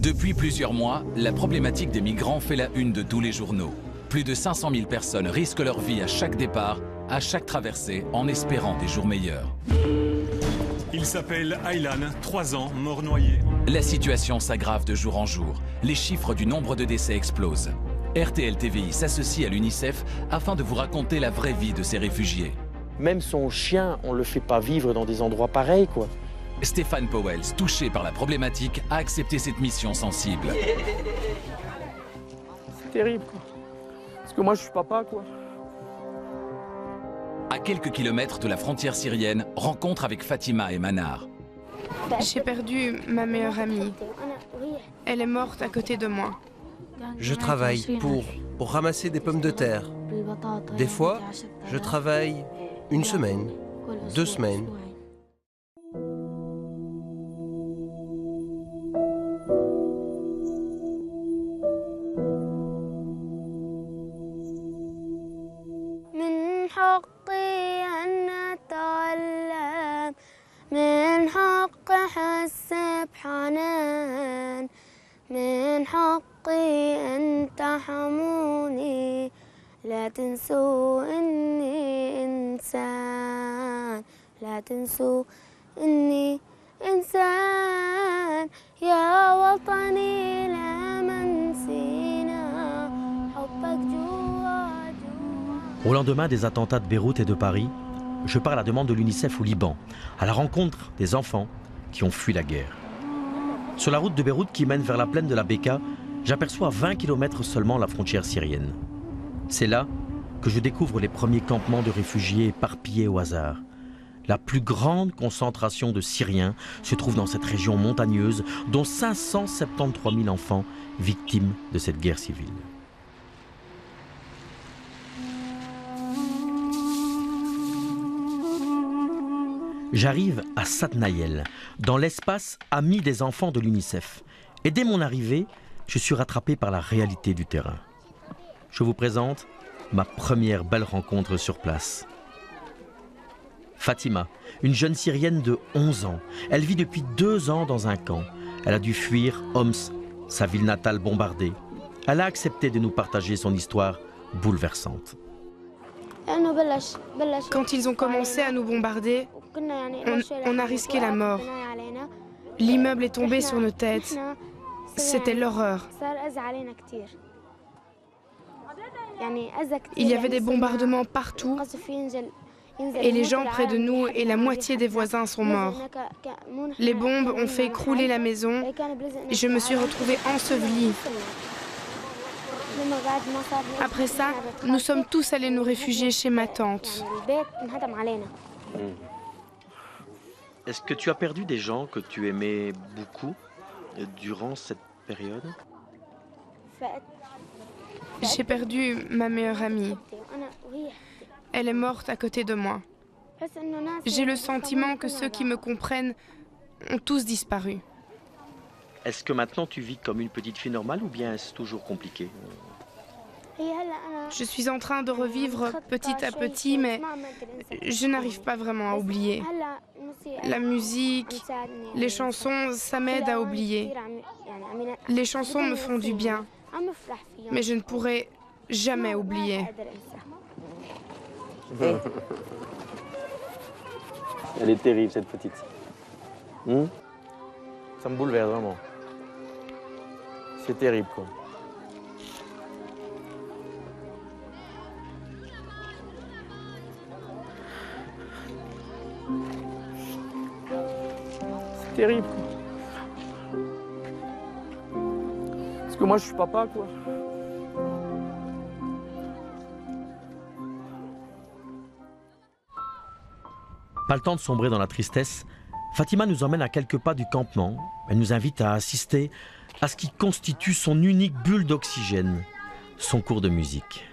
Depuis plusieurs mois, la problématique des migrants fait la une de tous les journaux. Plus de 500 000 personnes risquent leur vie à chaque départ, à chaque traversée, en espérant des jours meilleurs. Il s'appelle Aylan, 3 ans, mort noyé. La situation s'aggrave de jour en jour. Les chiffres du nombre de décès explosent. RTL TVI s'associe à l'UNICEF afin de vous raconter la vraie vie de ces réfugiés. Même son chien, on ne le fait pas vivre dans des endroits pareils, quoi. Stéphane Powell, touché par la problématique, a accepté cette mission sensible. C'est terrible, quoi. Parce que moi, je suis papa, quoi. À quelques kilomètres de la frontière syrienne, rencontre avec Fatima et Manar. J'ai perdu ma meilleure amie. Elle est morte à côté de moi. Je travaille pour ramasser des pommes de terre. Des fois, je travaille 1 semaine, 2 semaines. لا تنسوا إني إنسان لا تنسوا إني إنسان يا وطني لا منسينا حبك جوا جوا. Au lendemain des attentats de Beyrouth et de Paris, je pars à la demande de l'UNICEF au Liban, à la rencontre des enfants qui ont fui la guerre. Sur la route de Beyrouth qui mène vers la plaine de la Bekaa, j'aperçois à 20 km seulement la frontière syrienne. C'est là que je découvre les premiers campements de réfugiés éparpillés au hasard. La plus grande concentration de Syriens se trouve dans cette région montagneuse, dont 573 000 enfants victimes de cette guerre civile. J'arrive à Satnaïel, dans l'espace ami des enfants de l'UNICEF. Et dès mon arrivée, je suis rattrapé par la réalité du terrain. Je vous présente ma première belle rencontre sur place. Fatima, une jeune Syrienne de 11 ans. Elle vit depuis 2 ans dans un camp. Elle a dû fuir Homs, sa ville natale bombardée. Elle a accepté de nous partager son histoire bouleversante. Quand ils ont commencé à nous bombarder, on a risqué la mort. L'immeuble est tombé sur nos têtes. C'était l'horreur. Il y avait des bombardements partout et les gens près de nous et la moitié des voisins sont morts. Les bombes ont fait écrouler la maison et je me suis retrouvée ensevelie. Après ça, nous sommes tous allés nous réfugier chez ma tante. Est-ce que tu as perdu des gens que tu aimais beaucoup durant cette période? J'ai perdu ma meilleure amie. Elle est morte à côté de moi. J'ai le sentiment que ceux qui me comprennent ont tous disparu. Est-ce que maintenant tu vis comme une petite fille normale ou bien est-ce toujours compliqué? Je suis en train de revivre petit à petit, mais je n'arrive pas vraiment à oublier. La musique, les chansons, ça m'aide à oublier. Les chansons me font du bien, mais je ne pourrai jamais oublier. Elle est terrible, cette petite. Ça me bouleverse, vraiment. C'est terrible, quoi. C'est terrible, quoi. Parce que moi, je suis papa, quoi. Pas le temps de sombrer dans la tristesse, Fatima nous emmène à quelques pas du campement. Elle nous invite à assister à ce qui constitue son unique bulle d'oxygène, son cours de musique.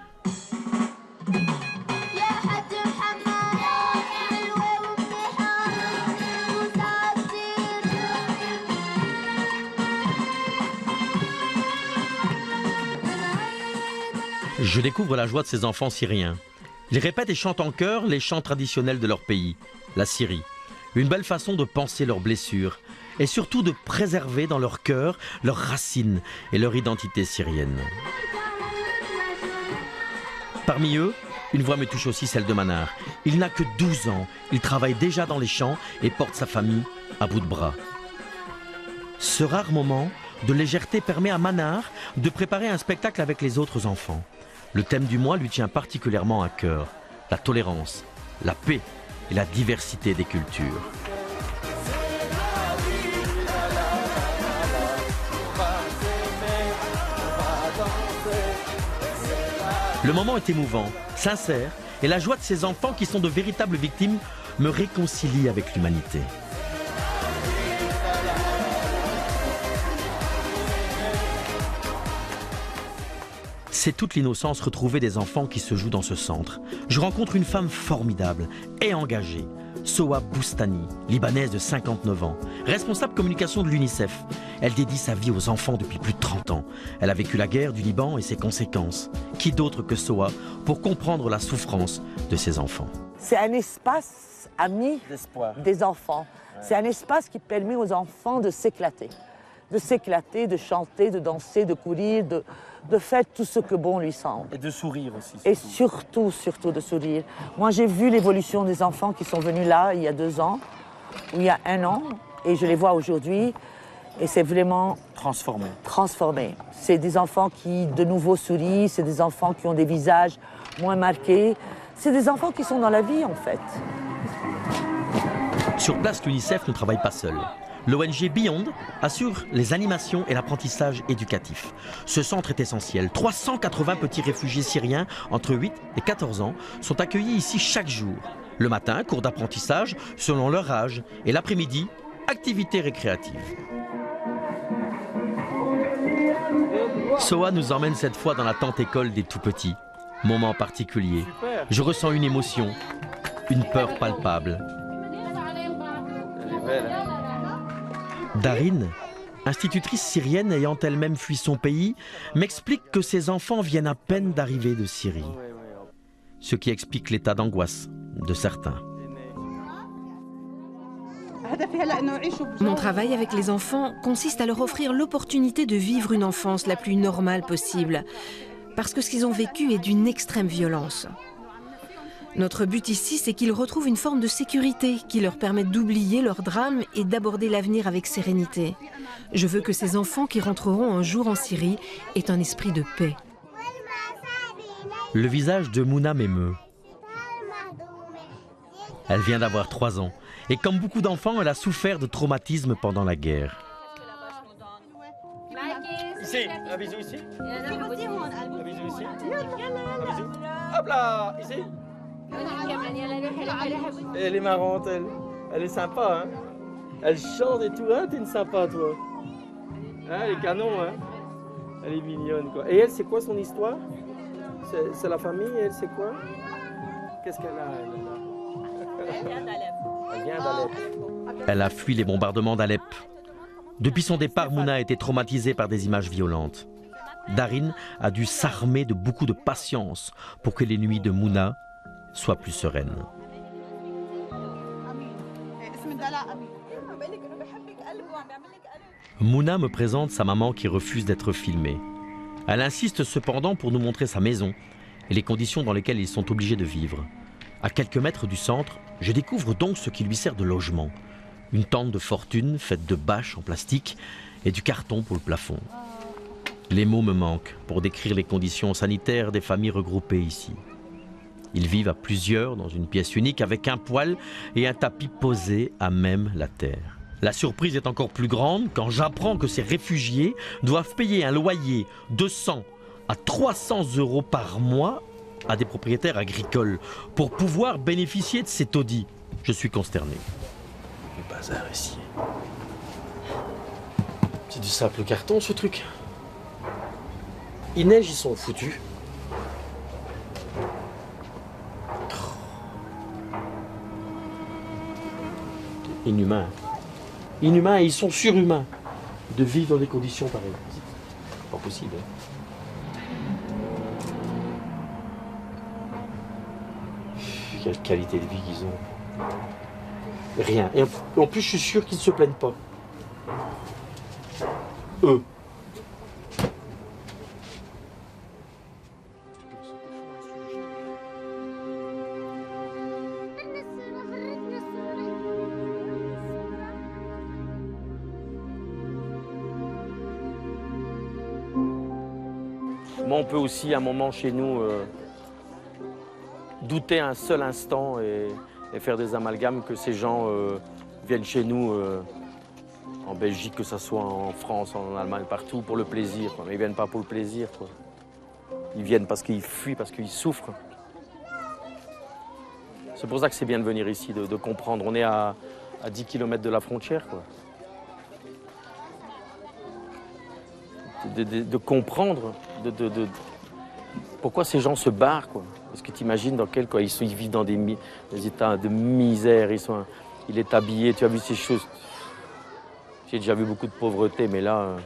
Je découvre la joie de ces enfants syriens. Ils répètent et chantent en chœur les chants traditionnels de leur pays, la Syrie. Une belle façon de panser leurs blessures et surtout de préserver dans leur cœur leurs racines et leur identité syrienne. Parmi eux, une voix me touche aussi, celle de Manar. Il n'a que 12 ans, il travaille déjà dans les champs et porte sa famille à bout de bras. Ce rare moment de légèreté permet à Manar de préparer un spectacle avec les autres enfants. Le thème du mois lui tient particulièrement à cœur, la tolérance, la paix et la diversité des cultures. Le moment est émouvant, sincère, et la joie de ces enfants qui sont de véritables victimes me réconcilie avec l'humanité. C'est toute l'innocence retrouvée des enfants qui se jouent dans ce centre. Je rencontre une femme formidable et engagée, Soha Boustani, libanaise de 59 ans, responsable communication de l'UNICEF. Elle dédie sa vie aux enfants depuis plus de 30 ans. Elle a vécu la guerre du Liban et ses conséquences. Qui d'autre que Soha pour comprendre la souffrance de ses enfants? C'est un espace ami des enfants. C'est un espace qui permet aux enfants de s'éclater. De s'éclater, de chanter, de danser, de courir, de faire tout ce que bon lui semble. Et de sourire aussi. Et surtout de sourire. Moi, j'ai vu l'évolution des enfants qui sont venus là il y a 2 ans, ou il y a 1 an, et je les vois aujourd'hui, et c'est vraiment transformé. C'est des enfants qui, de nouveau, sourient, c'est des enfants qui ont des visages moins marqués, c'est des enfants qui sont dans la vie, en fait. Sur place, l'UNICEF ne travaille pas seul. L'ONG Beyond assure les animations et l'apprentissage éducatif. Ce centre est essentiel. 380 petits réfugiés syriens entre 8 et 14 ans sont accueillis ici chaque jour. Le matin, cours d'apprentissage selon leur âge et l'après-midi, activités récréatives. Soha nous emmène cette fois dans la tente école des tout-petits. Moment particulier. Je ressens une émotion, une peur palpable. Darine, institutrice syrienne ayant elle-même fui son pays, m'explique que ses enfants viennent à peine d'arriver de Syrie. Ce qui explique l'état d'angoisse de certains. Mon travail avec les enfants consiste à leur offrir l'opportunité de vivre une enfance la plus normale possible, parce que ce qu'ils ont vécu est d'une extrême violence. Notre but ici, c'est qu'ils retrouvent une forme de sécurité qui leur permette d'oublier leur drame et d'aborder l'avenir avec sérénité. Je veux que ces enfants qui rentreront un jour en Syrie aient un esprit de paix. Le visage de Mouna m'émeut. Elle vient d'avoir 3 ans et comme beaucoup d'enfants, elle a souffert de traumatismes pendant la guerre. Ici, un bisou ici. Un bisou ici. Un bisou. Hop là, ici. Elle est marrante, elle. Elle est sympa, hein. Elle chante et tout, hein. T'es une sympa, toi. Hein, elle est canon, hein. Elle est mignonne, quoi. Et elle, c'est quoi son histoire? C'est la famille, elle, c'est quoi? Qu'est-ce qu'elle a, elle? Elle vient d'Alep. Elle vient d'Alep. Elle a fui les bombardements d'Alep. Depuis son départ, Mouna a été traumatisée par des images violentes. Darine a dû s'armer de beaucoup de patience pour que les nuits de Mouna soient plus sereines. Mouna me présente sa maman qui refuse d'être filmée. Elle insiste cependant pour nous montrer sa maison et les conditions dans lesquelles ils sont obligés de vivre. À quelques mètres du centre, je découvre donc ce qui lui sert de logement. Une tente de fortune faite de bâches en plastique et du carton pour le plafond. Les mots me manquent pour décrire les conditions sanitaires des familles regroupées ici. Ils vivent à plusieurs dans une pièce unique avec un poêle et un tapis posé à même la terre. La surprise est encore plus grande quand j'apprends que ces réfugiés doivent payer un loyer de 100 à 300 € par mois à des propriétaires agricoles pour pouvoir bénéficier de ces taudis. Je suis consterné. Le bazar ici. C'est du simple carton ce truc. Il neige, ils sont foutus. Inhumain. Inhumain et ils sont surhumains de vivre dans des conditions pareilles. C'est pas possible. Hein. Quelle qualité de vie qu'ils ont. Rien. Et en plus, je suis sûr qu'ils ne se plaignent pas. Eux. Moi, on peut aussi, à un moment chez nous, douter un seul instant et faire des amalgames que ces gens viennent chez nous, en Belgique, que ce soit en France, en Allemagne, partout, pour le plaisir. Quoi. Mais ils ne viennent pas pour le plaisir. Quoi. Ils viennent parce qu'ils fuient, parce qu'ils souffrent. C'est pour ça que c'est bien de venir ici, de comprendre. On est à 10 km de la frontière. Quoi. De comprendre pourquoi ces gens se barrent. Quoi. Parce que tu imagines dans quel cas ils vivent dans des états de misère, il est habillé, tu as vu ces choses. J'ai déjà vu beaucoup de pauvreté, mais là...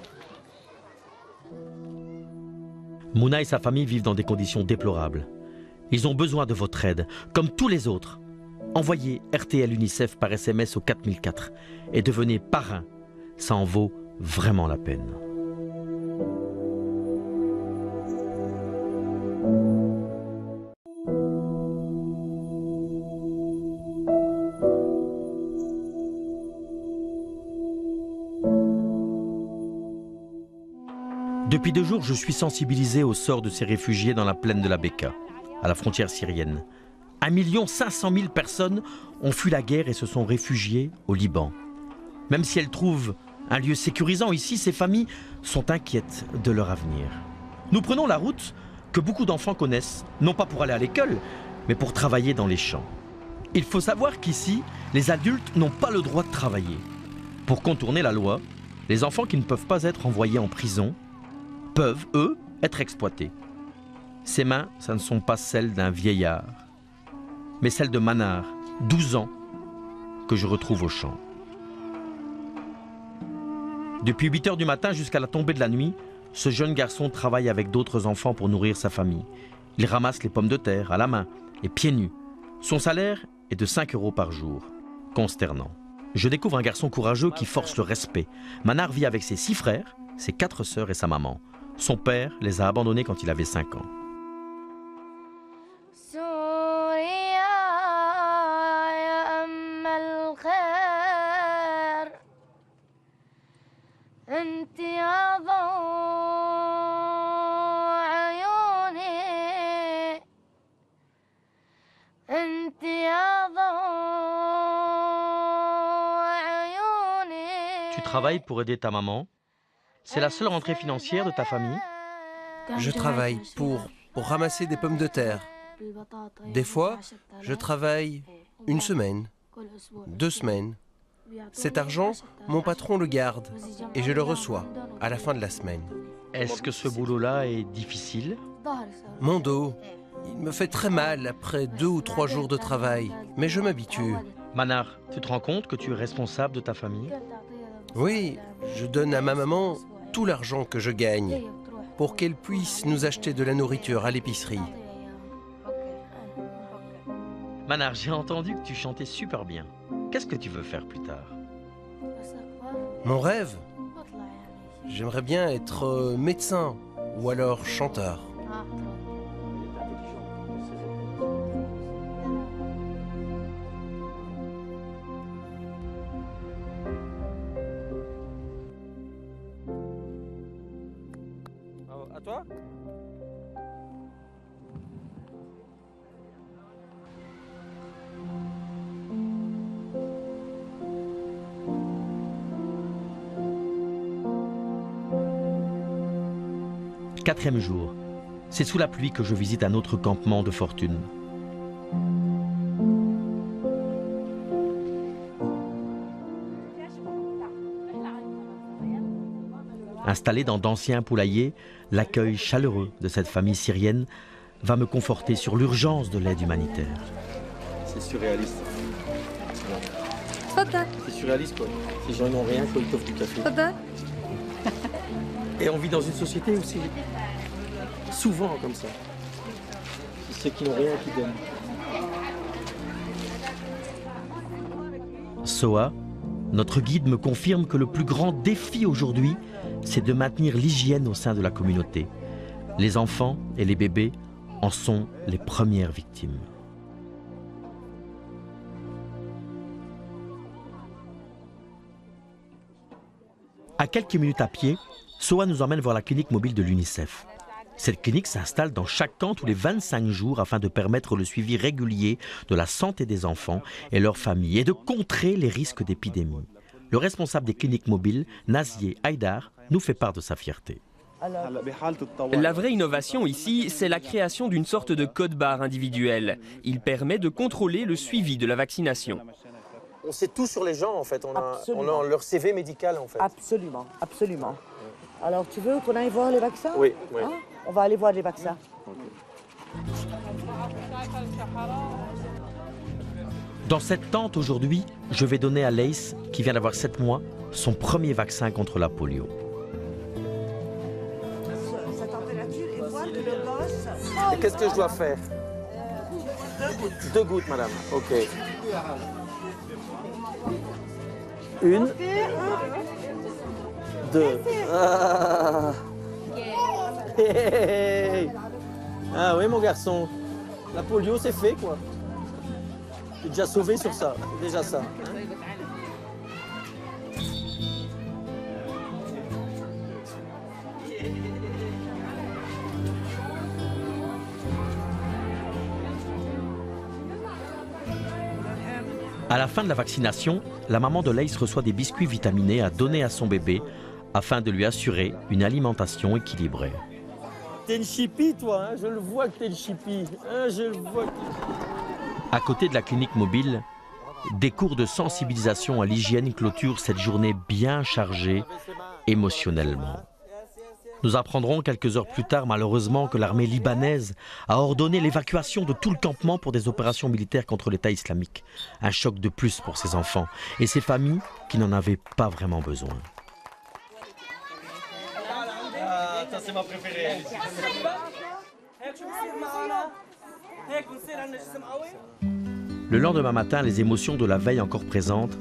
Mouna et sa famille vivent dans des conditions déplorables. Ils ont besoin de votre aide, comme tous les autres. Envoyez RTL UNICEF par SMS au 4004 et devenez parrain. Ça en vaut vraiment la peine. Depuis 2 jours, je suis sensibilisé au sort de ces réfugiés dans la plaine de la Bekaa, à la frontière syrienne. 1 500 000 personnes ont fui la guerre et se sont réfugiées au Liban. Même si elles trouvent un lieu sécurisant ici, ces familles sont inquiètes de leur avenir. Nous prenons la route que beaucoup d'enfants connaissent, non pas pour aller à l'école, mais pour travailler dans les champs. Il faut savoir qu'ici, les adultes n'ont pas le droit de travailler. Pour contourner la loi, les enfants qui ne peuvent pas être envoyés en prison peuvent, eux, être exploités. Ces mains, ça ne sont pas celles d'un vieillard, mais celles de Manar, 12 ans, que je retrouve au champ. Depuis 8 heures du matin jusqu'à la tombée de la nuit, ce jeune garçon travaille avec d'autres enfants pour nourrir sa famille. Il ramasse les pommes de terre à la main et pieds nus. Son salaire est de 5 € par jour. Consternant. Je découvre un garçon courageux qui force le respect. Manar vit avec ses 6 frères, ses 4 sœurs et sa maman. Son père les a abandonnés quand il avait 5 ans. Tu travailles pour aider ta maman? C'est la seule rentrée financière de ta famille? Je travaille pour ramasser des pommes de terre. Des fois, je travaille 1 semaine, 2 semaines. Cet argent, mon patron le garde et je le reçois à la fin de la semaine. Est-ce que ce boulot-là est difficile? Mon dos, il me fait très mal après 2 ou 3 jours de travail, mais je m'habitue. Manar, tu te rends compte que tu es responsable de ta famille? Oui, je donne à ma maman tout l'argent que je gagne pour qu'elle puisse nous acheter de la nourriture à l'épicerie. Manar, j'ai entendu que tu chantais super bien. Qu'est-ce que tu veux faire plus tard? Mon rêve? J'aimerais bien être médecin ou alors chanteur. À toi? Quatrième jour. C'est sous la pluie que je visite un autre campement de fortune. Installé dans d'anciens poulaillers, l'accueil chaleureux de cette famille syrienne va me conforter sur l'urgence de l'aide humanitaire. C'est surréaliste. C'est surréaliste quoi. Ces gens n'ont rien, quoi, ils t'offrent du café. Et on vit dans une société où c'est souvent comme ça. C'est ceux qui n'ont rien qui donnent. Soa, Notre guide me confirme que le plus grand défi aujourd'hui, c'est de maintenir l'hygiène au sein de la communauté. Les enfants et les bébés en sont les premières victimes. À quelques minutes à pied, Soa nous emmène voir la clinique mobile de l'UNICEF. Cette clinique s'installe dans chaque camp tous les 25 jours afin de permettre le suivi régulier de la santé des enfants et leurs familles et de contrer les risques d'épidémie. Le responsable des cliniques mobiles, Nazier Haïdar, nous fait part de sa fierté. La vraie innovation ici, c'est la création d'une sorte de code-barre individuel. Il permet de contrôler le suivi de la vaccination. On sait tout sur les gens en fait, on a leur CV médical en fait. Absolument, absolument. Alors tu veux qu'on aille voir les vaccins? Oui, oui. Hein? On va aller voir les vaccins. Dans cette tente aujourd'hui, je vais donner à Leïs, qui vient d'avoir 7 mois, son premier vaccin contre la polio. Sa température et voir que le gosse... Et qu'est-ce que je dois faire? 2 gouttes, madame. Ok. 1, 2. Ah. Hey. Ah oui, mon garçon. La polio, c'est fait, quoi. Tu es déjà sauvé sur ça. Déjà ça. À la fin de la vaccination, la maman de Leïs reçoit des biscuits vitaminés à donner à son bébé afin de lui assurer une alimentation équilibrée. T'es une chipie, toi, hein, je le vois que t'es une chipie. Hein, je le vois. À côté de la clinique mobile, des cours de sensibilisation à l'hygiène clôturent cette journée bien chargée émotionnellement. Nous apprendrons quelques heures plus tard, malheureusement, que l'armée libanaise a ordonné l'évacuation de tout le campement pour des opérations militaires contre l'État islamique. Un choc de plus pour ces enfants et ces familles qui n'en avaient pas vraiment besoin. Ça, c'est ma préférée. Le lendemain matin, les émotions de la veille encore présentes,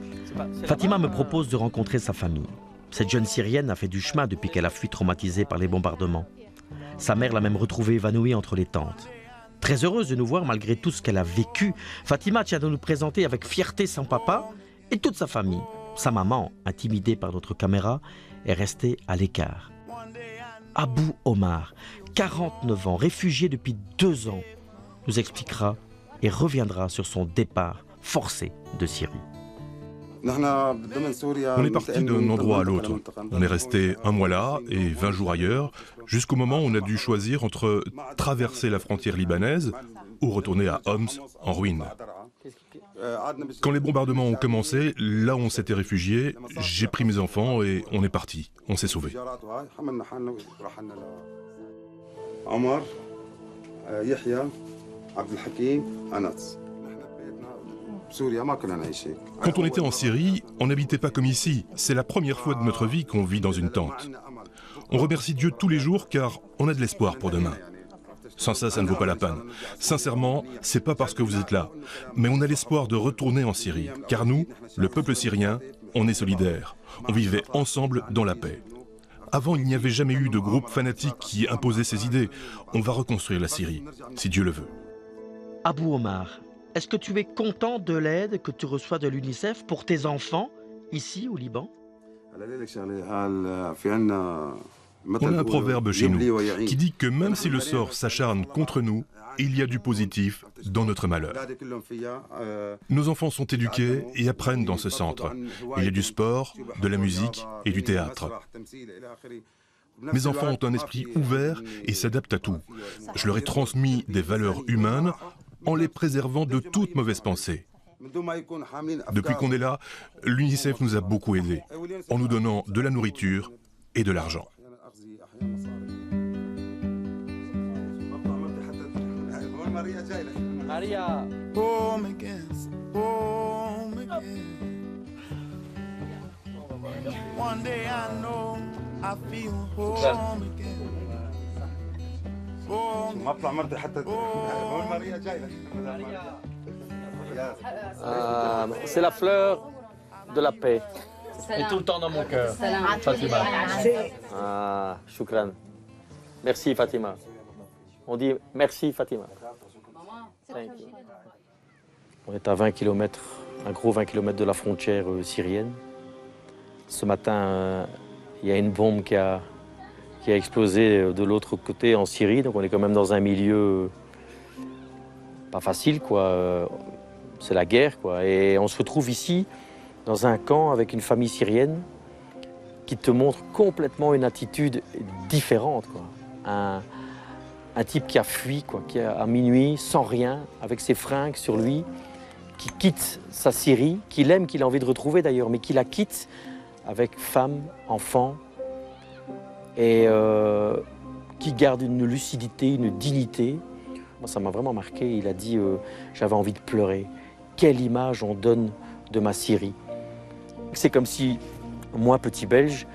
Fatima me propose de rencontrer sa famille. Cette jeune Syrienne a fait du chemin depuis qu'elle a fui traumatisée par les bombardements. Sa mère l'a même retrouvée évanouie entre les tentes. Très heureuse de nous voir malgré tout ce qu'elle a vécu, Fatima tient de nous présenter avec fierté son papa et toute sa famille. Sa maman, intimidée par notre caméra, est restée à l'écart. Abou Omar, 49 ans, réfugié depuis 2 ans, nous expliquera et reviendra sur son départ forcé de Syrie. On est parti d'un endroit à l'autre. On est resté 1 mois là et 20 jours ailleurs, jusqu'au moment où on a dû choisir entre traverser la frontière libanaise ou retourner à Homs, en ruine. Quand les bombardements ont commencé, là où on s'était réfugié, j'ai pris mes enfants et on est parti. On s'est sauvés. Omar, Yahya, Abdelhakim, Anas. Quand on était en Syrie, on n'habitait pas comme ici. C'est la première fois de notre vie qu'on vit dans une tente. On remercie Dieu tous les jours car on a de l'espoir pour demain. Sans ça, ça ne vaut pas la peine. Sincèrement, c'est pas parce que vous êtes là, mais on a l'espoir de retourner en Syrie. Car nous, le peuple syrien, on est solidaires. On vivait ensemble dans la paix. Avant, il n'y avait jamais eu de groupe fanatique qui imposait ses idées. On va reconstruire la Syrie, si Dieu le veut. Abou Omar, est-ce que tu es content de l'aide que tu reçois de l'UNICEF pour tes enfants, ici au Liban? On a un proverbe chez nous qui dit que même si le sort s'acharne contre nous, il y a du positif dans notre malheur. Nos enfants sont éduqués et apprennent dans ce centre. Il y a du sport, de la musique et du théâtre. Mes enfants ont un esprit ouvert et s'adaptent à tout. Je leur ai transmis des valeurs humaines en les préservant de toute mauvaise pensée. Depuis qu'on est là, l'UNICEF nous a beaucoup aidés, en nous donnant de la nourriture et de l'argent. Maria. One day I know I feel home again. C'est la fleur de la paix. Et tout le temps dans mon cœur. Fatima. Ah, shukran. Merci Fatima. On dit merci Fatima. On est à 20 km, un gros 20 km de la frontière syrienne. Ce matin, il y a une bombe qui a explosé de l'autre côté en Syrie. Donc on est quand même dans un milieu pas facile, quoi. C'est la guerre, quoi. Et on se retrouve ici, dans un camp avec une famille syrienne qui te montre complètement une attitude différente, quoi. Un type qui a fui, quoi, qui à minuit, sans rien, avec ses fringues sur lui, qui quitte sa Syrie, qu'il aime, qu'il a envie de retrouver d'ailleurs, mais qui la quitte avec femme, enfant, et qui garde une lucidité, une dignité. Moi, ça m'a vraiment marqué. Il a dit j'avais envie de pleurer. Quelle image on donne de ma Syrie. C'est comme si, moi, petit Belge,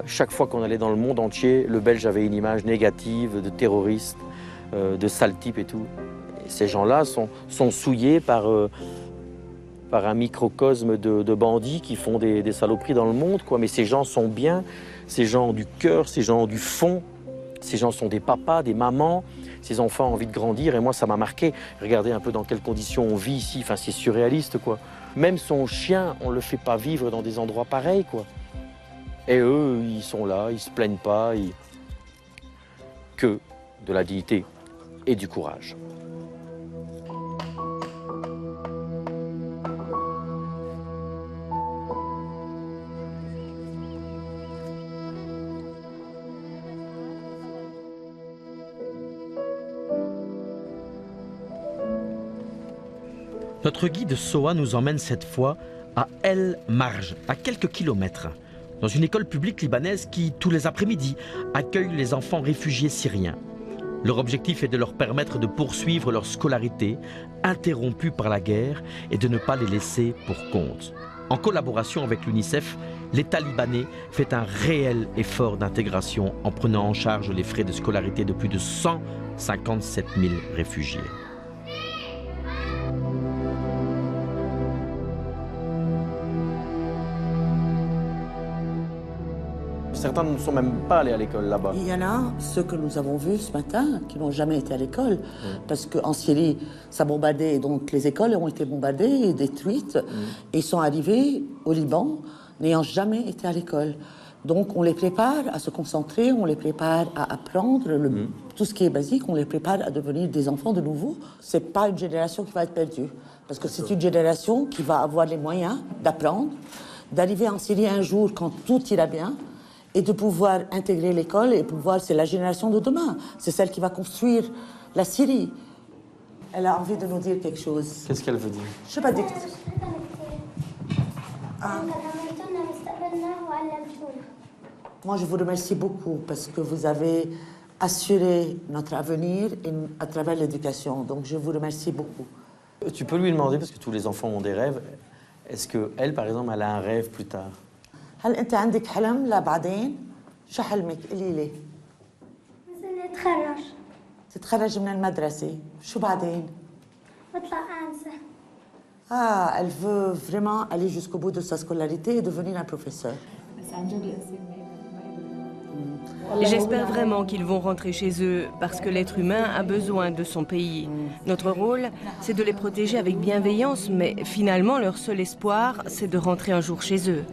chaque fois qu'on allait dans le monde entier, le Belge avait une image négative de terroriste, de sale type et tout. Et ces gens-là sont souillés par un microcosme de bandits qui font des saloperies dans le monde, quoi. Mais ces gens sont bien, ces gens ont du cœur, ces gens ont du fond, ces gens sont des papas, des mamans, ces enfants ont envie de grandir. Et moi, ça m'a marqué. Regardez un peu dans quelles conditions on vit ici. Enfin, c'est surréaliste, quoi. Même son chien, on ne le fait pas vivre dans des endroits pareils, quoi. Et eux, ils sont là, ils se plaignent pas. Que de la dignité et du courage. Notre guide Soa nous emmène cette fois à El Marj, à quelques kilomètres, dans une école publique libanaise qui, tous les après-midi, accueille les enfants réfugiés syriens. Leur objectif est de leur permettre de poursuivre leur scolarité, interrompue par la guerre, et de ne pas les laisser pour compte. En collaboration avec l'UNICEF, l'État libanais fait un réel effort d'intégration en prenant en charge les frais de scolarité de plus de 157 000 réfugiés. Certains ne sont même pas allés à l'école là-bas. Il y en a, ceux que nous avons vus ce matin, qui n'ont jamais été à l'école. Parce qu'en Syrie, ça bombardait, et donc les écoles ont été bombardées et détruites. Et ils sont arrivés au Liban, n'ayant jamais été à l'école. Donc on les prépare à se concentrer, on les prépare à apprendre tout ce qui est basique, on les prépare à devenir des enfants de nouveau. C'est pas une génération qui va être perdue. Parce que c'est une génération qui va avoir les moyens d'apprendre, d'arriver en Syrie un jour quand tout ira bien, et de pouvoir intégrer l'école et pouvoir, c'est la génération de demain. C'est celle qui va construire la Syrie. Elle a envie de nous dire quelque chose. Qu'est-ce qu'elle veut dire? Je sais pas dire. Moi, je vous remercie beaucoup parce que vous avez assuré notre avenir à travers l'éducation. Donc, je vous remercie beaucoup. Tu peux lui demander, parce que tous les enfants ont des rêves, est-ce qu'elle, par exemple, elle a un rêve plus tard? هل أنت عندك حلم لبعدين؟ شو حلمك؟ قولي لي. مثل نتخرج. تتخرج من المدرسة، شو بعدين؟ بطلع أنسة. Elle veut vraiment aller jusqu'au bout de sa scolarité et devenir un professeur. J'espère vraiment qu'ils vont rentrer chez eux parce que l'être humain a besoin de son pays. Notre rôle, c'est de les protéger avec bienveillance, mais finalement, leur seul espoir, c'est de rentrer un jour chez eux.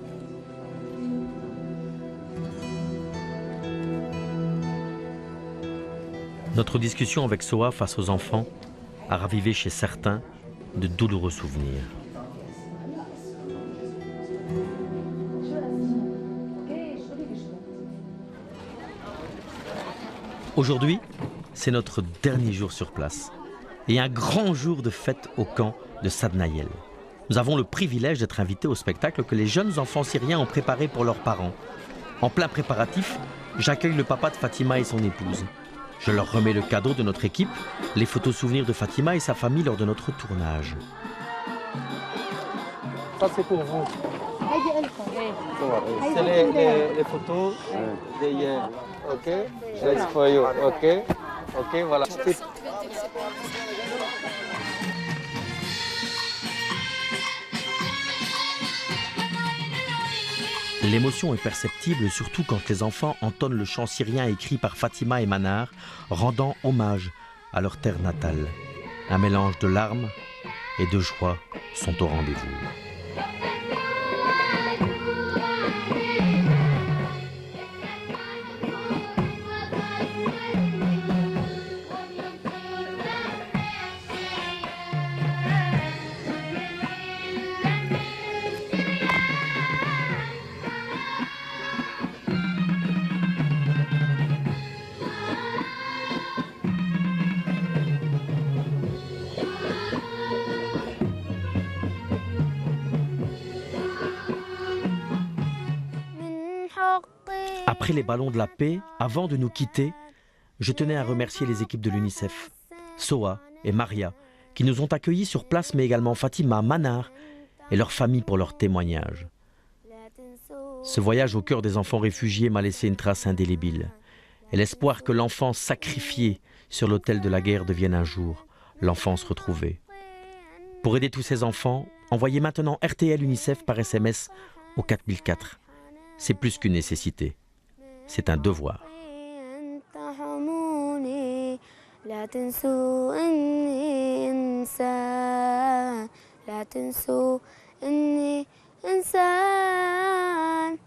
Notre discussion avec Soa face aux enfants a ravivé chez certains de douloureux souvenirs. Aujourd'hui, c'est notre dernier jour sur place et un grand jour de fête au camp de Sadnaïel. Nous avons le privilège d'être invités au spectacle que les jeunes enfants syriens ont préparé pour leurs parents. En plein préparatif, j'accueille le papa de Fatima et son épouse. Je leur remets le cadeau de notre équipe, les photos souvenirs de Fatima et sa famille lors de notre tournage. Ça, c'est pour vous. C'est les photos d'hier. OK? That's for you. OK? OK, voilà. L'émotion est perceptible surtout quand les enfants entonnent le chant syrien écrit par Fatima et Manar, rendant hommage à leur terre natale. Un mélange de larmes et de joie sont au rendez-vous. Après les ballons de la paix, avant de nous quitter, je tenais à remercier les équipes de l'UNICEF, Soa et Maria, qui nous ont accueillis sur place, mais également Fatima, Manar et leurs familles pour leur témoignage. Ce voyage au cœur des enfants réfugiés m'a laissé une trace indélébile. Et l'espoir que l'enfance sacrifiée sur l'autel de la guerre devienne un jour l'enfance retrouvée. Pour aider tous ces enfants, envoyez maintenant RTL UNICEF par SMS au 4004. C'est plus qu'une nécessité, c'est un devoir. لا تنسوا إني إنسان لا تنسوا إني إنسان